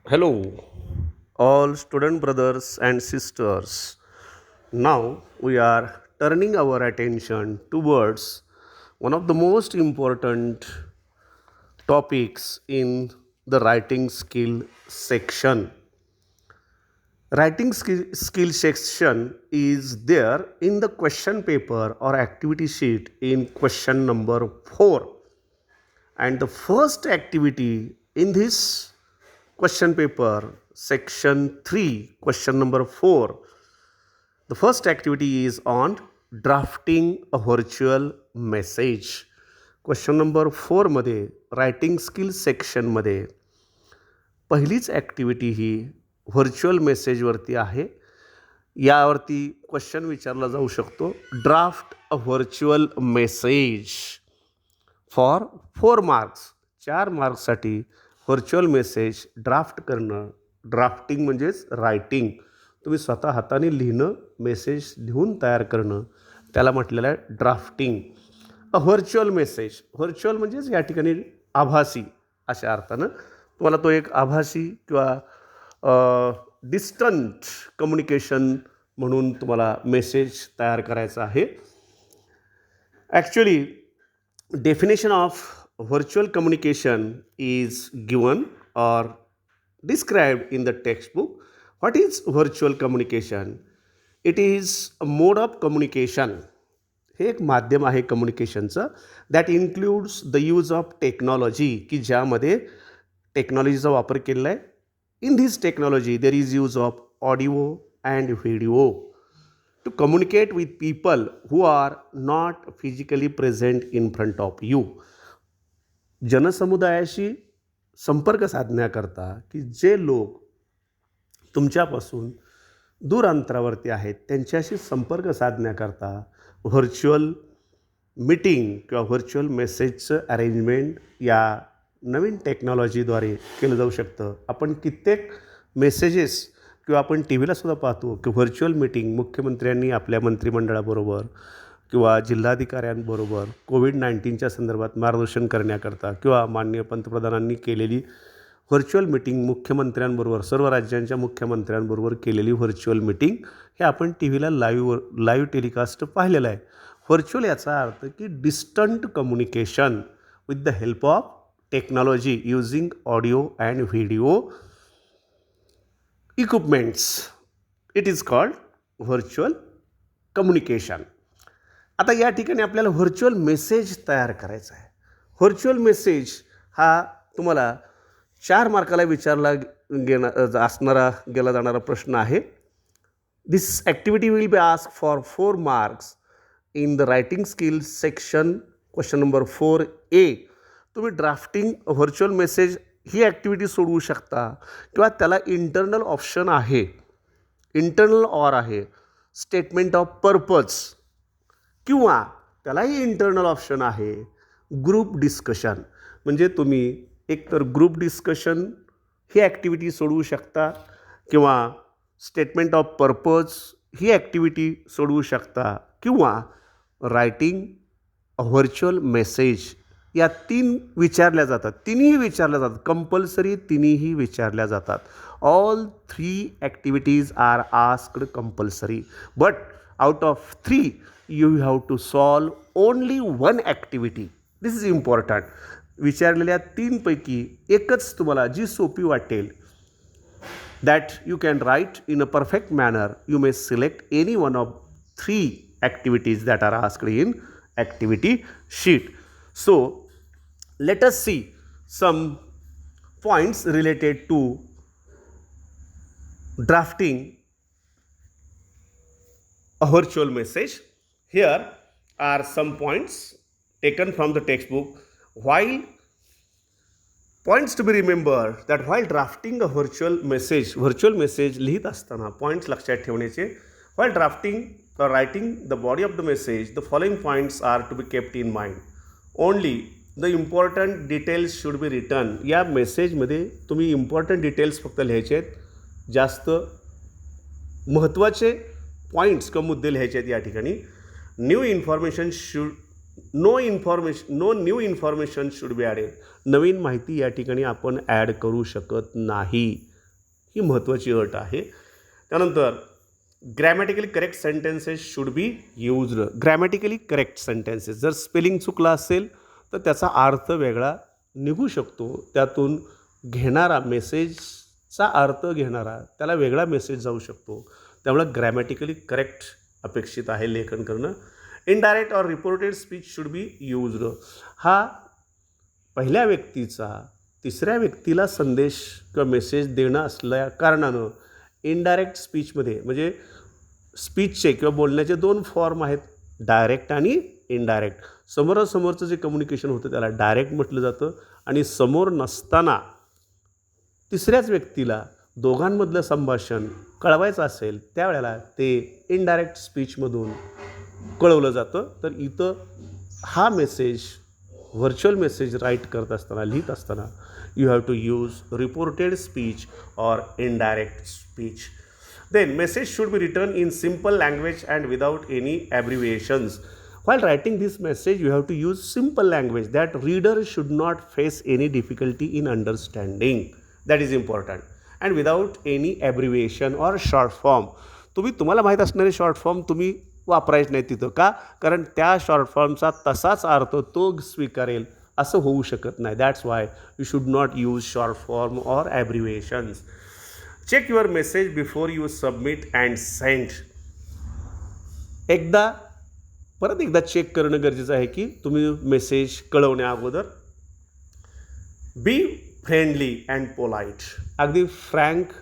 Hello, all student brothers and sisters. Now we are turning our attention towards one of the most important topics in the writing skill section. Writing skill section is there in the question paper or activity sheet in question number 4. And the first activity in this question paper, section 3, question number 4. The first activity is on drafting a virtual message. Question number 4 मध्ये writing skill सेक्शनमध्ये पहिलीच activity ही virtual मेसेजवरती आहे. यावरती question विचारला जाऊ शकतो. Draft a virtual message for 4 marks. 4 मार्क्ससाठी virtual message draft करणं. ड्राफ्टिंग म्हणजेच रायटिंग. तुम्ही स्वतः हाताने लिहिणं, मेसेज लिहून तयार करणं, त्याला म्हटलेलं आहे ड्राफ्टिंग. अ व्हर्च्युअल मेसेज. व्हर्च्युअल म्हणजेच या ठिकाणी आभासी अशा अर्थानं तुम्हाला तो एक आभासी किंवा डिस्टंट कम्युनिकेशन म्हणून तुम्हाला मेसेज तयार करायचा आहे. Actually definition of virtual communication is given or described in the textbook. What is virtual communication? It is a mode of communication. हे एक माध्यम आहे कम्युनिकेशनचं. That includes the use of technology, की ज्यामध्ये टेक्नॉलॉजीचा वापर केलेला आहे. In this technology there is use of audio and video to communicate with people who are not physically present in front of you. जनसमुदायाशी संपर्क साधण्याकरता की जे लोक तुमच्यापासून दूर अंतरावरती आहेत त्यांच्याशी संपर्क साधण्याकरता व्हर्च्युअल मीटिंग किंवा व्हर्च्युअल मेसेजचं अरेंजमेंट या नवीन टेक्नॉलॉजीद्वारे केलं जाऊ शकतं. आपण कित्येक मेसेजेस किंवा आपण टी व्हीला सुद्धा पाहतो की व्हर्च्युअल मीटिंग मुख्यमंत्र्यांनी आपल्या मंत्रिमंडळाबरोबर किंवा जिल्हाधिकाऱ्यांबरोबर कोविड-19च्या संदर्भात मार्गदर्शन करण्याकरता किंवा माननीय पंतप्रधानांनी केलेली व्हर्च्युअल मीटिंग, मुख्यमंत्र्यांबरोबर सर्व राज्यांच्या मुख्यमंत्र्यांबरोबर केलेली व्हर्च्युअल मीटिंग हे आपण टी व्हीला लाईव्ह टेलिकास्ट पाहिलेलं आहे. व्हर्च्युअल याचा अर्थ की distant communication with the help of technology using audio and video equipments. It is called virtual communication. आता या ठिकाणी आपल्याला व्हर्च्युअल मेसेज तयार करायचा आहे. व्हर्च्युअल मेसेज हा तुम्हाला 4 मार्काला विचारला गेला जाणारा प्रश्न आहे. This activity will be ask for 4 marks in the writing skill section question number 4A. तुम्ही ड्राफ्टिंग व्हर्च्युअल मेसेज ही ॲक्टिव्हिटी सोडवू शकता किंवा त्याला इंटरनल ऑप्शन आहे, इंटरनल ऑर आहे, स्टेटमेंट ऑफ पर्पज, किंवा त्यालाही इंटरनल ऑप्शन आहे ग्रुप डिस्कशन. म्हणजे तुम्ही एकतर ग्रुप डिस्कशन ही ॲक्टिव्हिटी सोडवू शकता किंवा statement of purpose he activity सोडवू शकता किंवा रायटिंग अ व्हर्च्युअल मेसेज. या 3 विचारल्या जातात. तिन्ही विचारल्या जातात. कंपल्सरी तिन्हीही विचारल्या जातात. All 3 activities are asked compulsory. But out of 3 you have to solve only 1 activity. This is important. विचारलेल्या 3 पैकी एकच तुम्हाला जी सोपी वाटेल that you can write in a perfect manner. You may select any one of 3 activities that are asked in activity sheet. So let us see some points related to drafting a virtual message. Here are some points taken from the textbook. While points to be remembered that while drafting a virtual message लिहित असताना points लक्षात ठेवण्याचे. While drafting or writing the body of the message, the following points are to be kept in mind. Only the important details should be written. या मेसेजमध्ये तुम्ही important details फक्त लिहायचे आहेत. जास्त महत्त्वाचे पॉईंट्स किंवा मुद्दे लिहायचे आहेत या ठिकाणी. No new information should be added. नवीन माहिती या ठिकाणी आपण ॲड करू शकत नाही. ही महत्त्वाची अट आहे. त्यानंतर grammatically correct sentences should be used. Grammatically correct sentences, जर स्पेलिंग चुकला असेल तर त्याचा अर्थ वेगळा निघू शकतो. त्यातून घेणारा मेसेजचा अर्थ घेणारा त्याला वेगळा मेसेज जाऊ शकतो. त्यामुळे ग्रॅमॅटिकली करेक्ट अपेक्षित आहे लेखन करणं. Indirect or reported speech should be used. हा पहिल्या व्यक्तीचा तिसऱ्या व्यक्तीला संदेश किंवा मेसेज देणं असल्या कारणानं इनडायरेक्ट स्पीचमध्ये, म्हणजे स्पीचचे किंवा बोलण्याचे 2 फॉर्म आहेत, डायरेक्ट आणि इनडायरेक्ट. समोरासमोरचं जे कम्युनिकेशन होतं त्याला डायरेक्ट म्हटलं जातं आणि समोर नसताना तिसऱ्याच व्यक्तीला दोघांमधलं संभाषण कळवायचं असेल त्यावेळेला ते इनडायरेक्ट स्पीचमधून कळवलं जातं. तर इथं हा मेसेज व्हर्च्युअल मेसेज राईट करत असताना, लिहित असताना you have to use reported speech or indirect speech. Then message should be written in simple language and without any abbreviations. While writing this message, you have to use simple language that reader should not face any difficulty in understanding. That is important. And without any abbreviation or short form. तुम्हाला माहीत असणारे short form तुम्ही वापरायचे नाही तिथं. का? कारण त्या शॉर्ट फॉर्मचा तसाच अर्थ तो स्वीकारेल असं होऊ शकत नाही. That's why you should not use short form or abbreviations. Check your message before you submit and send. परत एकदा चेक करणं गरजेचं आहे की तुम्ही मेसेज कळवण्या अगोदर. Be friendly and polite. अगदी फ्रँक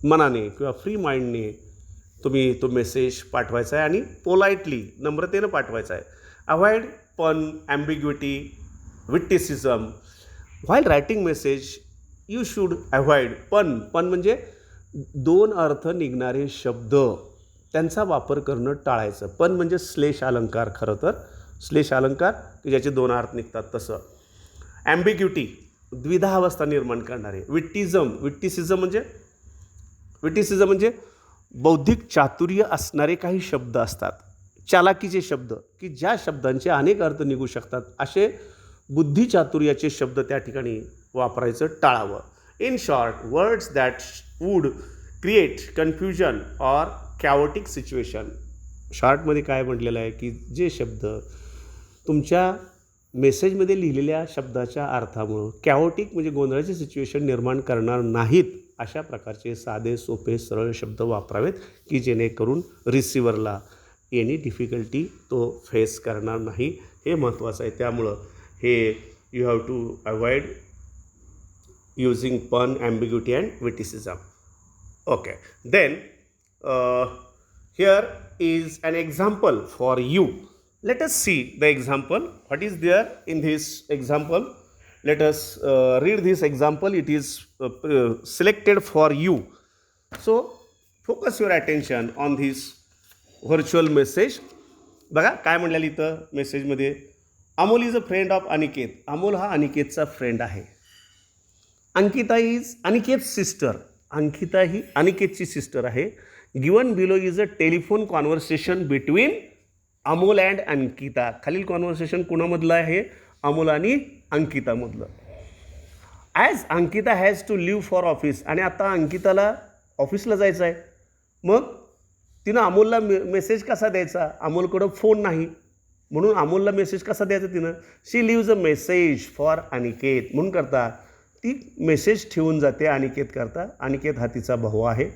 मनाने किंवा फ्री माइंडने तुम्ही तो मेसेज पाठवायचा आहे आणि पोलाइटली, नम्रतेनं पाठवायचा आहे. Avoid pun, ambiguity, witticism. While writing message, you should avoid pun. pun म्हणजे 2 अर्थ निघणारे शब्द, त्यांचा वापर करणं टाळायचं. पन म्हणजे श्लेष अलंकार, खरं तर श्लेष अलंकार की ज्याचे 2 अर्थ निघतात तसं. ॲम्बिग्युटी, द्विधावस्था निर्माण करणारे. विट्टिसिझम म्हणजे बौद्धिक चातुर्य असणारे काही शब्द असतात, चालाकीचे शब्द की ज्या शब्दांचे अनेक अर्थ निघू शकतात, असे बुद्धिचातुर्याचे शब्द त्या ठिकाणी वापरायचं टाळावं. In short, words that would create confusion or chaotic situation. शॉर्टमध्ये काय म्हटलेलं आहे की जे शब्द तुमच्या मेसेजमध्ये लिहिलेल्या शब्दाच्या अर्थामुळं कॅओटिक म्हणजे गोंधळाची सिच्युएशन निर्माण करणार नाहीत, अशा प्रकारचे साधे सोपे सरळ शब्द वापरावेत की जेणेकरून रिसिव्हरला एनी डिफिकल्टी तो फेस करणार नाही. हे महत्त्वाचं आहे. त्यामुळं हे you have to avoid using pun, ambiguity and witticism. Okay, then here is an example for you. Let us see the example. What is there in this example? Let us read this example. It is selected for you. So focus your attention on this virtual message. बघा काय म्हणलेलं इथं मेसेजमध्ये. Amol is a friend of Aniket. Amol हा अनिकेतचा friend आहे. Ankita is Aniket sister. Ankita ही अनिकेतची सिस्टर आहे. Given below is a telephone conversation between Amol and Ankita. खालील कॉन्व्हर्सेशन कुणामधलं आहे? अमोल आणि अंकितामधलं. As Ankita has to leave for office. आणि आता अंकिताला ऑफिसला जायचं आहे. मग तिनं अमोलला मेसेज कसा द्यायचा? अमोलकडं फोन नाही, म्हणून अमोलला मेसेज कसा द्यायचा तिनं? She leaves a message for Aniket. म्हणून करता ती मेसेज ठेवून जाते अनिकेत करता. अनिकेत हा तिचा भाऊ आहे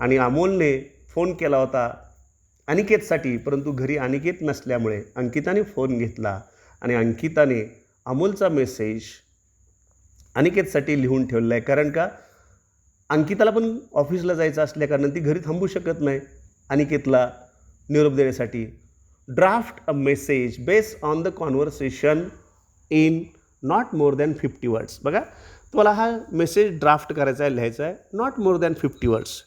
आणि अमोलने फोन केला होता अनिकेतसाठी, परंतु घरी अनिकेत नसल्यामुळे अंकिताने फोन घेतला आणि अंकिताने अमोलचा मेसेज अनिकेतसाठी लिहून ठेवलेला आहे. कारण का? अंकिताला पण ऑफिसला जायचं असल्याकारणाने ती घरी थांबू शकत नाही अनिकेतला निरोप देण्यासाठी. Draft a message based on the conversation in not more than 50 words. बघा, तुम्हाला हा मेसेज ड्राफ्ट करायचा आहे, लिहायचा आहे, नॉट मोर दॅन 50 वर्ड्स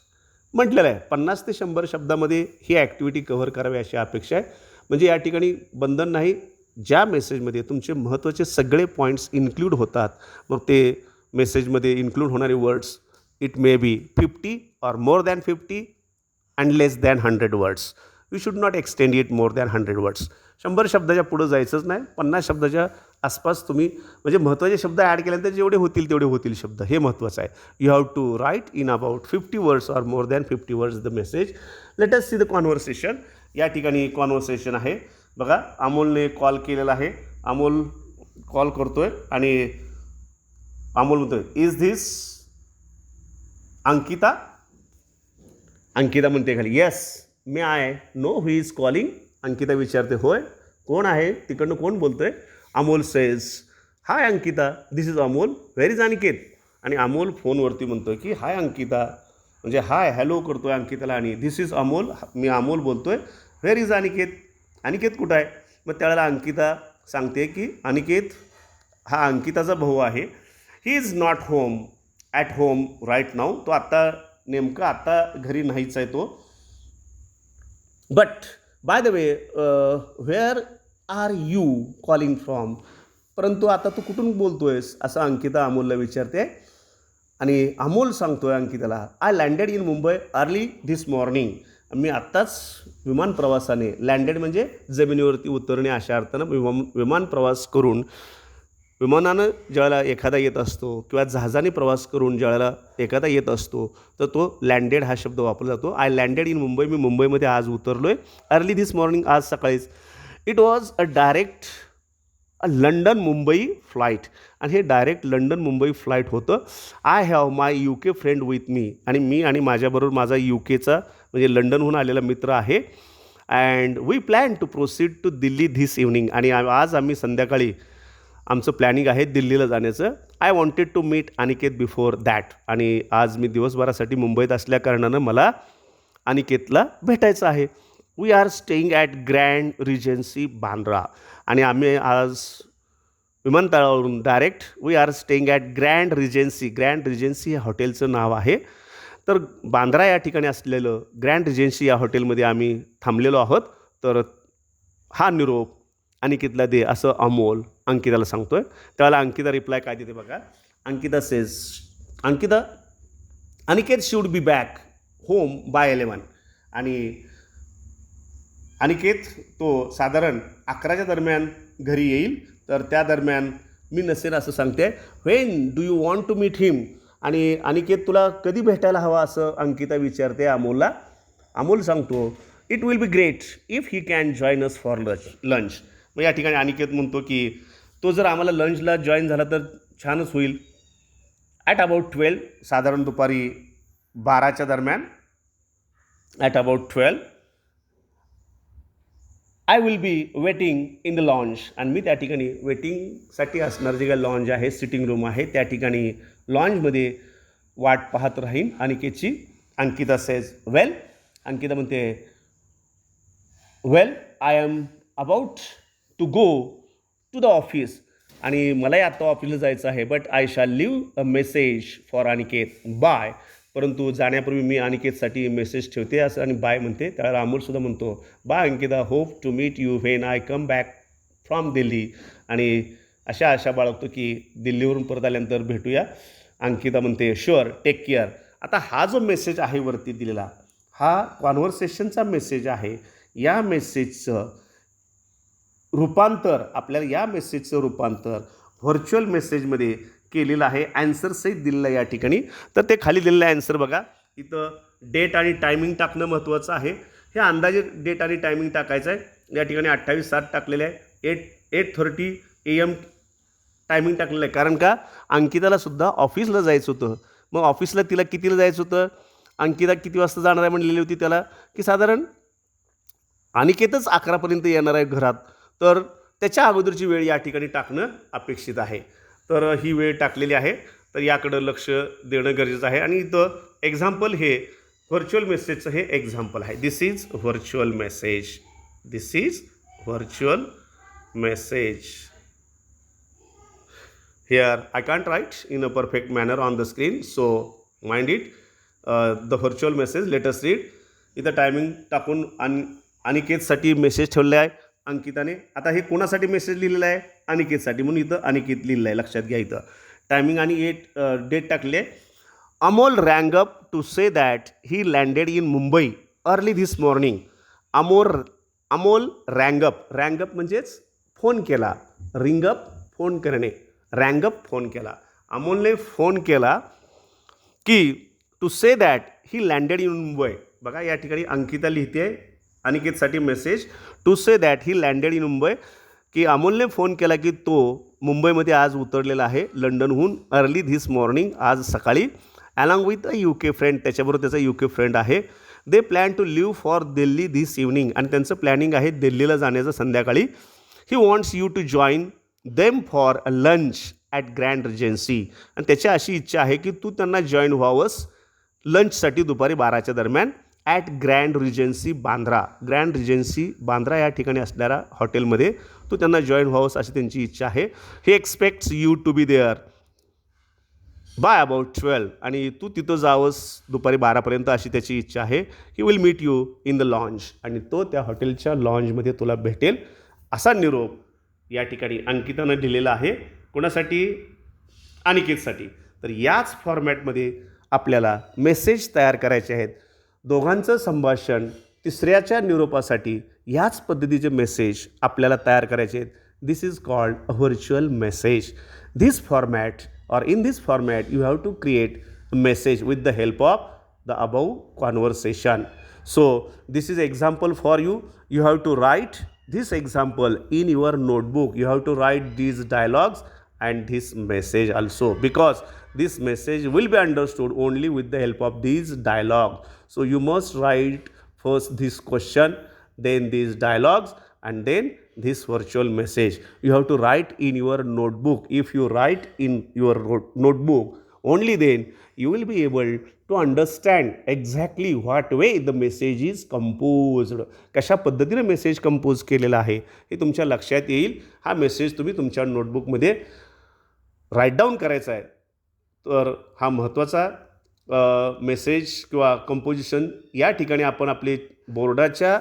म्हटलेलं आहे. 50 ते 100 शब्दामध्ये ही ॲक्टिव्हिटी कव्हर करावी अशी अपेक्षा आहे. म्हणजे या ठिकाणी बंधन नाही. ज्या मेसेजमध्ये तुमचे महत्त्वाचे सगळे पॉईंट्स इन्क्लूड होतात, मग ते मेसेजमध्ये इन्क्लूड होणारे words it may be 50 or more than 50 and less than 100 words. You should not extend it more than 100 words. 100 शब्दाच्या पुढं जायचंच नाही. 50 शब्दाच्या आसपास तुम्ही म्हणजे महत्त्वाचे शब्द ॲड केल्यानंतर जेवढे होतील तेवढे होतील शब्द, हे महत्त्वाचं आहे. You have to write in about 50 words or more than 50 words the message. Let us see the conversation. या ठिकाणी कॉन्व्हर्सेशन आहे बघा. अमोलने कॉल केलेला आहे. अमोल कॉल करतोय आणि अमोल म्हणतोय, इज धिस अंकिता? अंकिता म्हणते खाली, yes may I know who is calling? Ankita विचारते, होय कोण आहे, तिकडनं कोण बोलतोय? Amol says, high Ankita, this is Amol, where is Aniket? आणि अमोल फोनवरती म्हणतोय की हाय अंकिता, म्हणजे हाय हॅलो करतोय अंकिताला, आणि दिस इज अमोल, मी अमोल बोलतोय, व्हेर इज अनिकेत? अनिकेत कुठं आहे? मग त्यावेळेला अंकिता सांगते की अनिकेत हा अंकिताचा भाऊ आहे. He is not home at home right now. तो आत्ता नेमकं आत्ता घरी नाहीच आहे तो. But by the way where are you calling from? परंतु आता तू कुठून बोलतोयस, असं अंकिता अमोलला विचारते. आणि अमोल सांगतोय अंकिताला, I landed in Mumbai early this morning. मी आत्ताच विमान प्रवासाने, लँडेड म्हणजे जमिनीवरती उतरणे अशा अर्थानं, विमान प्रवास करून, विमानानं ज्यावेळेला एखादा येत असतो किंवा जहाजाने प्रवास करून ज्यावेळेला एखादा येत असतो तर तो लँडेड हा शब्द वापरला जातो. आय लँडेड इन मुंबई, मी मुंबईमध्ये आज उतरलो आहे. अर्ली धिस मॉर्निंग, आज सकाळीच. It was a direct London Mumbai flight, आणि हे डायरेक्ट लंडन मुंबई फ्लाईट होतं. I have my UK friend with me, आणि मी आणि माझ्याबरोबर माझा UKचा म्हणजे लंडनहून आलेला मित्र आहे. And we plan to proceed to Delhi this evening, आणि आज आम्ही संध्याकाळी आमचं प्लॅनिंग आहे दिल्लीला जाण्याचं. I wanted to meet Aniket before that, आणि आज मी दिवसभरासाठी मुंबईत असल्याकारणानं मला अनिकेतला भेटायचं आहे. We are staying at Grand Regency Bandra, आणि आम्ही आज विमानतळावरून direct we are staying at Grand Regency. Grand Regency हे हॉटेलचं नाव आहे. तर बांद्रा या ठिकाणी असलेलं ग्रँड रिजन्सी या हॉटेलमध्ये आम्ही थांबलेलो आहोत. तर हा निरोप अनिकेतला दे, असं अमोल अंकिताला सांगतोय. त्यावेळेला अंकिता रिप्लाय काय देते बघा. Ankita says, Ankita, Aniket should be back home by 11. आणि अनिकेत तो साधारण 11च्या दरम्यान घरी येईल, तर त्या दरम्यान मी नसेन असं सांगते. When do you want to meet him? आणि अनिकेत तुला कधी भेटायला हवा, असं अंकिता विचारते अमोलला. अमोल सांगतो, it will be great if he can join us for lunch. मग या ठिकाणी अनिकेत म्हणतो की तो जर आम्हाला लंचला जॉईन झाला तर छानच होईल. ॲट अबाउट 12, साधारण दुपारी 12च्या दरम्यान. At about 12 I will be waiting in the lounge, आणि मी त्या ठिकाणी वेटिंगसाठी असणार जे काय लॉन्ज आहे, सिटिंग रूम आहे, त्या ठिकाणी लॉन्जमध्ये वाट पाहत राहीन अनिकेतची. अंकिता सेज, वेल, अंकिता म्हणते, well I am about to go to the office, आणि मलाही आत्ता ऑफिसला जायचं आहे. But I shall leave a message for Aniket bye. परंतु जाण्यापूर्वी मी अनिकेतसाठी मेसेज ठेवते, असं आणि बाय म्हणते. त्यावेळेला अमोलसुद्धा म्हणतो, bye Ankita, hope to meet you when I come back from Delhi. आणि अशा आशा बाळगतो की दिल्लीवरून परत आल्यानंतर भेटूया. अंकिता म्हणते, शुअर, टेक केअर. आता हा जो मेसेज आहे वरती दिलेला, हा कॉन्व्हर्सेशनचा मेसेज आहे. या मेसेजचं रूपांतर, आपल्याला या मेसेजचं रूपांतर व्हर्च्युअल मेसेजमध्ये केलेलं आहे. ॲन्सर सहित दिलेलं आहे या ठिकाणी. तर ते खाली दिलेलं आहे ॲन्सर बघा. इथं डेट आणि टायमिंग टाकणं महत्त्वाचं आहे. हे अंदाजे डेट आणि टायमिंग टाकायचं आहे. या ठिकाणी 28/7 टाकलेलं आहे. 8:30 AM टायमिंग टाकलेलं आहे. कारण का, अंकिताला सुद्धा ऑफिसला जायचं होतं. मग ऑफिसला तिला कितीला जायचं होतं, अंकिता किती वाजता जाणार आहे म्हणलेली होती त्याला, की साधारण अनिकेतच 11पर्यंत येणार आहे घरात, तर त्याच्या अगोदरची वेळ या ठिकाणी टाकणं अपेक्षित आहे. तर ही वेळ टाकलेली आहे. तर याकडं लक्ष देणं गरजेचं आहे. आणि इथं एक्झाम्पल हे व्हर्च्युअल मेसेजचं हे एक्झाम्पल आहे. This is virtual message. This is virtual message. Here I can't write in a perfect manner on the screen, so mind it. The virtual message, let us read. इथं timing टाकून अनिकेतसाठी message ठेवला आहे अंकिताने. आता हे कोणासाठी message लिहिलेला आहे, अनिकेतसाठी, म्हणून इथं अनिकेत लिहिलं आहे, लक्षात घ्या. इथं टायमिंग आणि डेट टाकले. Amol rang up to say that he landed in Mumbai early this morning. Amol rang up म्हणजेच फोन केला, रिंग अप फोन करणे. रँगअप फोन केला. अमोलने फोन केला की to say that he landed in Mumbai. बघा या ठिकाणी अंकिता लिहिते अनिकेतसाठी message. To say that he landed in Mumbai, की अमोलने फोन केला की तो मुंबईमध्ये आज उतरलेला आहे लंडनहून अर्ली धिस मॉर्निंग, आज सकाळी, along with a UK friend, त्याच्याबरोबर त्याचा UK फ्रेंड आहे. They plan to leave for Delhi this evening, आणि त्यांचं प्लॅनिंग आहे दिल्लीला जाण्याचं संध्याकाळी. He wants you to join them for a lunch at Grand Regency, आणि त्याची अशी इच्छा आहे की तू त्यांना जॉईन व्हावंस लंचसाठी दुपारी 12च्या दरम्यान at Grand Regency Bandra. Grand Regency Bandra या ठिकाणी असणाऱ्या हॉटेलमध्ये तू त्यांना जॉईन व्हावंस अशी त्यांची इच्छा आहे. He expects you to be there by about 12, आणि तू तिथं जावंस दुपारी 12पर्यंत अशी त्याची इच्छा आहे. He will meet you in the lounge, आणि तो त्या हॉटेलच्या लॉन्जमध्ये तुला भेटेल असा निरोप या ठिकाणी अंकितानं दिलेला आहे. कोणासाठी? अनिकेतसाठी. तर याच फॉर्मॅटमध्ये आपल्याला मेसेज तयार करायचे आहेत. दोघांचं संभाषण तिसऱ्याच्या निरोपासाठी याच पद्धतीचे मेसेज आपल्याला तयार करायचे आहेत. This is called a virtual message. This format or in this format you have to create a message with the help of the above conversation. So this is example for you. You have to write this example in your notebook. You have to write these dialogues and this message also, because this message will be understood only with the help of these dialogue. So you must write first this question, then these dialogues, and then this virtual message. You have to write in your notebook. If you write in your notebook, only then you will be able to understand exactly what way the message is composed. कशा पद्धतीने message compose केलेला आहे हे तुमच्या लक्षात येईल. हा message तुम्ही तुमच्या नोटबुकमध्ये राईट डाऊन करायचा आहे. तर हा महत्त्वाचा मेसेज किंवा कंपोजिशन या ठिकाणी आपण आपले बोर्डाच्या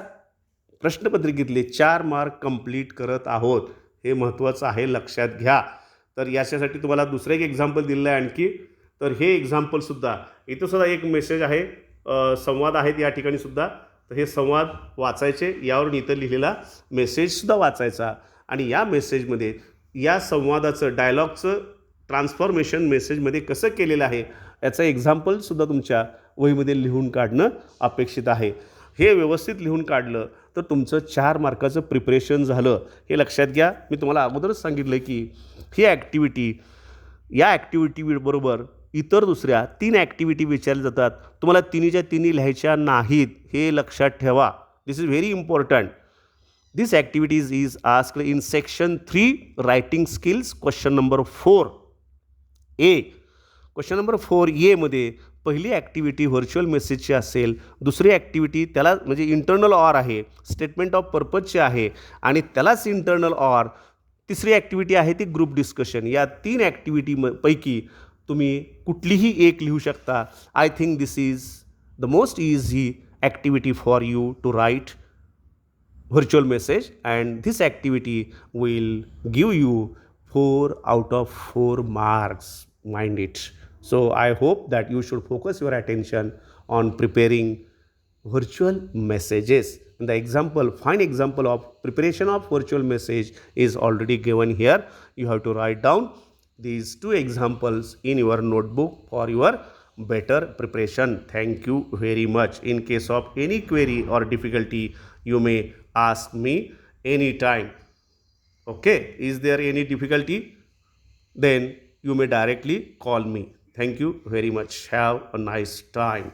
प्रश्नपत्रिकेतले 4 मार्क कंप्लीट करत आहोत. हे महत्त्वाचं आहे, लक्षात घ्या. तर याच्यासाठी तुम्हाला दुसरं एक एक्झाम्पल दिलेलं आहे आणखी. तर हे एक्झाम्पलसुद्धा इथं सुद्धा एक मेसेज आहे, संवाद आहेत या ठिकाणी सुद्धा. तर हे संवाद वाचायचे, यावरून इथं लिहिलेला मेसेजसुद्धा वाचायचा, आणि या मेसेजमध्ये या संवादाचं डायलॉगचं ट्रान्सफॉर्मेशन मेसेजमध्ये कसं केलेलं आहे याचं एक्झाम्पलसुद्धा तुमच्या वहीमध्ये लिहून काढणं अपेक्षित आहे. हे व्यवस्थित लिहून काढलं तर तुमचं 4 मार्काचं प्रिपरेशन झालं, हे लक्षात घ्या. मी तुम्हाला अगोदरच सांगितलं की ही ॲक्टिव्हिटी, या ॲक्टिव्हिटीबरोबर इतर दुसऱ्या 3 ॲक्टिव्हिटी विचारल्या जातात. तुम्हाला तिन्हीच्या तिन्ही लिहायच्या नाहीत, हे लक्षात ठेवा. This is very important. This activities is asked in section 3 writing skills, question number 4A. Question number 4A मध्ये पहिली ॲक्टिव्हिटी व्हर्च्युअल मेसेजची असेल, दुसरी ॲक्टिव्हिटी त्याला म्हणजे इंटर्नल ऑर आहे, स्टेटमेंट ऑफ पर्पजची आहे, आणि त्यालाच इंटर्नल ऑर. तिसरी ॲक्टिव्हिटी आहे ती ग्रुप डिस्कशन. या 3 ॲक्टिव्हिटीपैकी तुम्ही कुठलीही एक लिहू शकता. I think this is the most easy activity for you to write virtual message, and this activity will give you 4 out of 4 marks. Mind it. So I hope that you should focus your attention on preparing virtual messages. And the example, fine example of preparation of virtual message is already given here. You have to write down these 2 examples in your notebook for your better preparation. Thank you very much. In case of any query or difficulty, you may ask me anytime. Okay, is there any difficulty? Then you may directly call me. Thank you very much. Have a nice time.